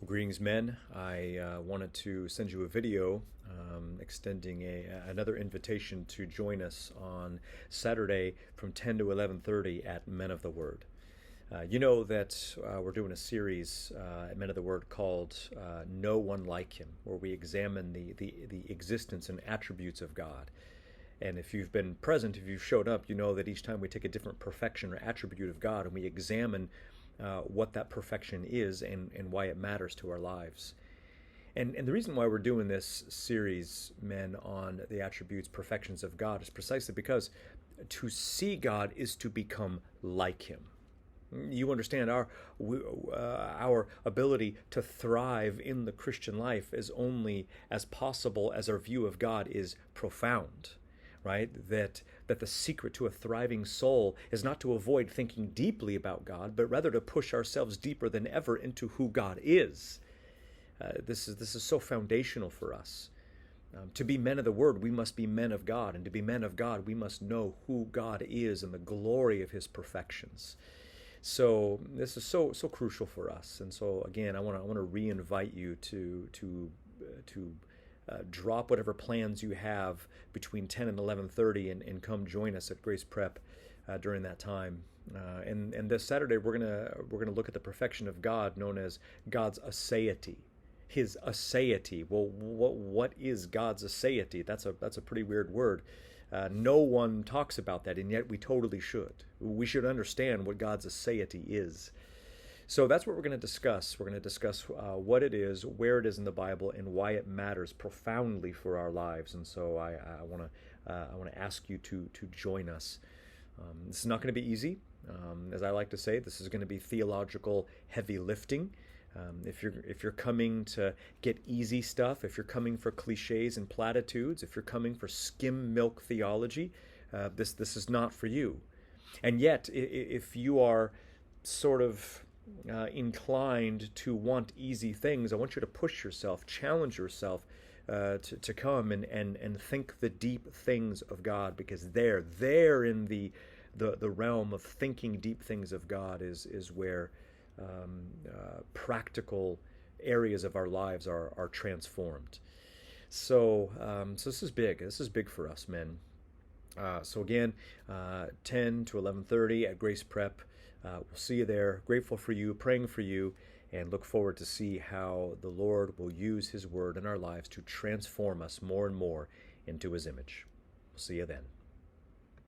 Greetings, men. I wanted to send you a video extending another invitation to join us on Saturday from 10 to 11:30 at Men of the Word. You know that we're doing a series at Men of the Word called No One Like Him, where we examine the existence and attributes of God. And if you've been present, if you've showed up, you know that each time we take a different perfection or attribute of God and we examine what that perfection is and why it matters to our lives. And the reason why we're doing this series, men, on the attributes, perfections of God is precisely because to see God is to become like Him. You understand our ability to thrive in the Christian life is only as possible as our view of God is profound. Right? That the secret to a thriving soul is not to avoid thinking deeply about God, but rather to push ourselves deeper than ever into who God is. This is so foundational for us. To be men of the Word, we must be men of God, and to be men of God, we must know who God is and the glory of His perfections. So this is so crucial for us. And so again, I want to re-invite you to drop whatever plans you have between 10 and 11:30 and come join us at Grace Prep during that time. And this Saturday we're gonna look at the perfection of God, known as God's aseity, His aseity. Well, what is God's aseity? That's a pretty weird word. No one talks about that, and yet we totally should. We should understand what God's aseity is. So that's what we're going to discuss. We're going to discuss what it is, where it is in the Bible, and why it matters profoundly for our lives. And so I want to ask you to join us. This is not going to be easy. As I like to say, this is going to be theological heavy lifting. If you're coming to get easy stuff, if you're coming for cliches and platitudes, if you're coming for skim milk theology, this is not for you. And yet, if you are sort of inclined to want easy things, I want you to push yourself, challenge yourself to come and think the deep things of God, because there in the realm of thinking deep things of God is where practical areas of our lives are transformed. So this is big. This is big for us, men. So again, 10 to 11:30 at Grace Prep. We'll see you there. Grateful for you, praying for you, and look forward to see how the Lord will use His Word in our lives to transform us more and more into His image. We'll see you then.